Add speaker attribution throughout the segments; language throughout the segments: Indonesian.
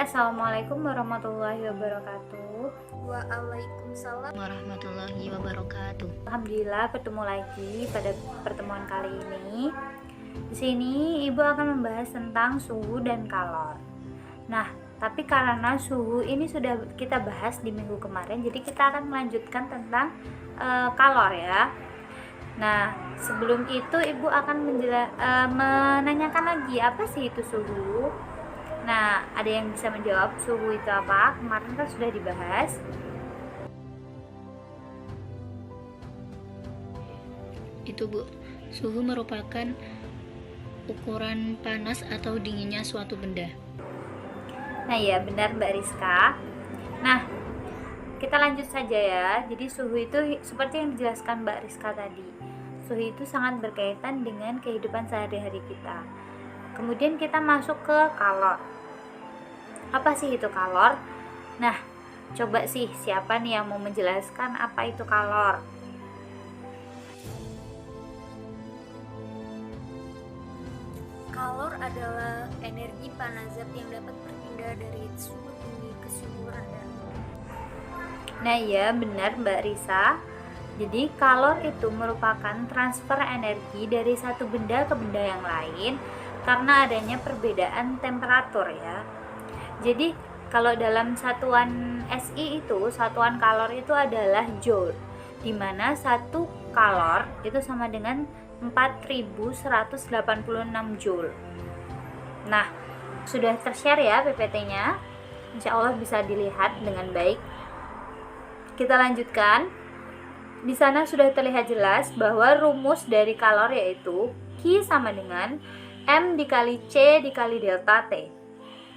Speaker 1: Assalamualaikum warahmatullahi wabarakatuh.
Speaker 2: Waalaikumsalam warahmatullahi wabarakatuh.
Speaker 1: Alhamdulillah bertemu lagi pada pertemuan kali ini. Di sini Ibu akan membahas tentang suhu dan kalor. Nah, tapi karena suhu ini sudah kita bahas di minggu kemarin, jadi kita akan melanjutkan tentang kalor ya. Nah, sebelum itu Ibu akan menanyakan lagi apa sih itu suhu. Nah, ada yang bisa menjawab suhu itu apa? Kemarin kan sudah dibahas.
Speaker 2: Itu Bu, suhu merupakan ukuran panas atau dinginnya suatu benda.
Speaker 1: Nah ya, benar Mbak Rizka. Nah, kita lanjut saja ya. Jadi suhu itu seperti yang dijelaskan Mbak Rizka tadi. Suhu itu sangat berkaitan dengan kehidupan sehari-hari kita. Kemudian kita masuk ke kalor. Apa sih itu kalor? Nah, coba sih siapa nih yang mau menjelaskan apa itu kalor?
Speaker 3: Kalor adalah energi panas zat yang dapat berpindah dari suhu tinggi ke suhu rendah.
Speaker 1: Nah ya, benar Mbak Risa. Jadi kalor itu merupakan transfer energi dari satu benda ke benda yang lain karena adanya perbedaan temperatur ya. Jadi kalau dalam satuan SI itu, satuan kalor itu adalah joule, di mana satu kalor itu sama dengan 4186 joule. Nah, sudah tershare ya PPT-nya. Insya Allah bisa dilihat dengan baik. Kita lanjutkan. Di sana sudah terlihat jelas bahwa rumus dari kalor yaitu Q sama dengan M dikali C dikali delta T,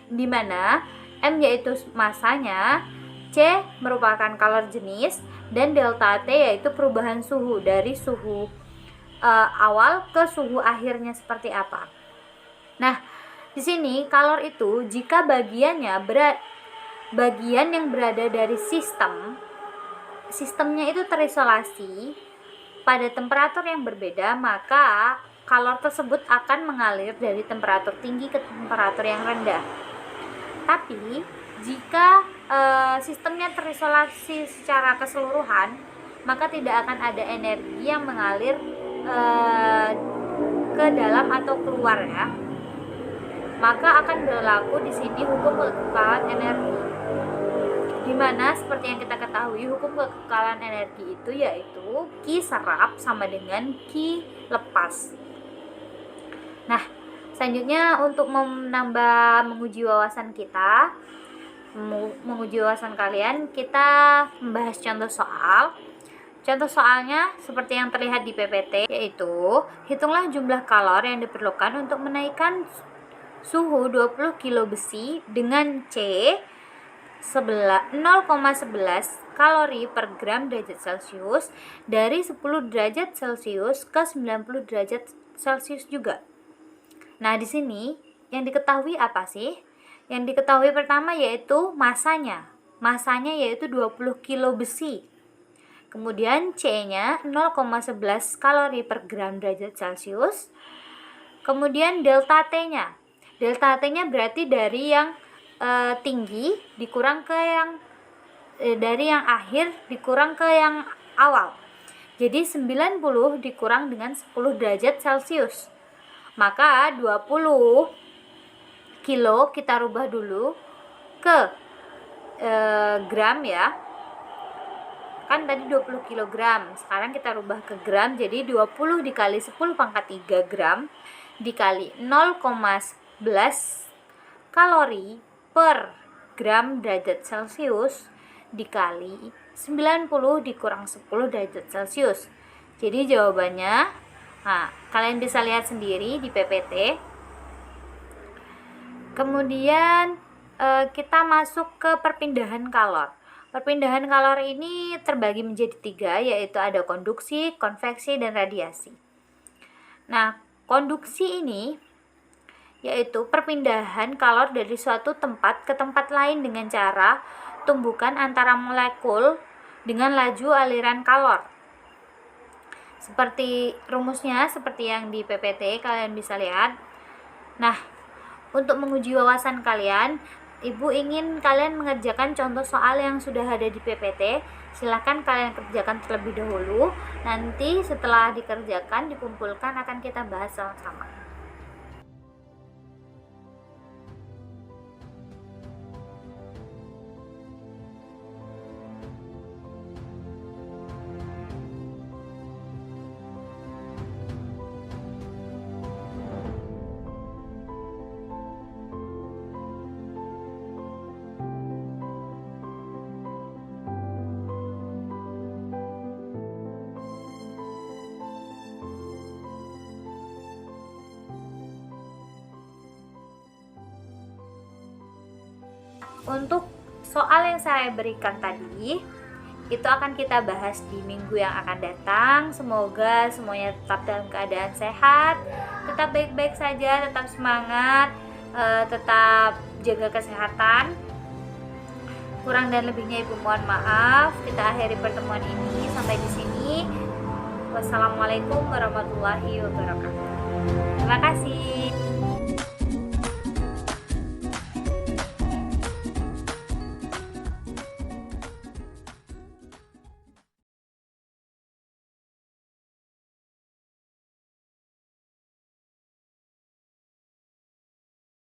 Speaker 1: di mana M yaitu masanya, C merupakan kalor jenis, dan delta T yaitu perubahan suhu dari suhu awal ke suhu akhirnya seperti apa. Nah, di sini kalor itu jika bagian yang berada dari sistemnya itu terisolasi pada temperatur yang berbeda, maka kalor tersebut akan mengalir dari temperatur tinggi ke temperatur yang rendah. Tapi jika sistemnya terisolasi secara keseluruhan, maka tidak akan ada energi yang mengalir ke dalam atau keluar ya. Maka akan berlaku di sini hukum kekekalan energi, di mana seperti yang kita ketahui hukum kekekalan energi itu yaitu Q serap sama dengan Q lepas. Nah, selanjutnya untuk menguji wawasan kita, menguji wawasan kalian, kita membahas contoh soal. Contoh soalnya seperti yang terlihat di PPT, yaitu hitunglah jumlah kalor yang diperlukan untuk menaikkan suhu 20 kilo besi dengan C 0,11 kalori per gram derajat Celcius dari 10 derajat Celcius ke 90 derajat Celcius juga. Nah, di sini yang diketahui apa sih? Yang diketahui pertama yaitu masanya. Masanya yaitu 20 kilo besi. Kemudian C-nya 0,11 kalori per gram derajat Celcius. Kemudian delta T-nya. Delta T-nya berarti dari yang tinggi dikurang ke yang dari yang akhir dikurang ke yang awal. Jadi 90 dikurang dengan 10 derajat Celcius. Maka 20 kilo kita rubah dulu ke gram ya. Kan tadi 20 kg, sekarang kita rubah ke gram, jadi 20 dikali 10 pangkat 3 gram dikali 0,11 kalori per gram derajat Celcius dikali 90 dikurang 10 derajat Celcius. Jadi jawabannya, nah, kalian bisa lihat sendiri di PPT. Kemudian kita masuk ke perpindahan kalor. Perpindahan kalor ini terbagi menjadi 3, yaitu ada konduksi, konveksi, dan radiasi. Nah, konduksi ini yaitu perpindahan kalor dari suatu tempat ke tempat lain dengan cara tumbukan antara molekul dengan laju aliran kalor. Seperti rumusnya, seperti yang di PPT kalian bisa lihat. Nah, untuk menguji wawasan kalian, Ibu ingin kalian mengerjakan contoh soal yang sudah ada di PPT. Silahkan kalian kerjakan terlebih dahulu. Nanti setelah dikerjakan, dikumpulkan, akan kita bahas sama-sama. Untuk soal yang saya berikan tadi, itu akan kita bahas di minggu yang akan datang. Semoga semuanya tetap dalam keadaan sehat, tetap baik-baik saja, tetap semangat, tetap jaga kesehatan. Kurang dan lebihnya Ibu mohon maaf. Kita akhiri pertemuan ini sampai di sini. Wassalamualaikum warahmatullahi wabarakatuh. Terima kasih.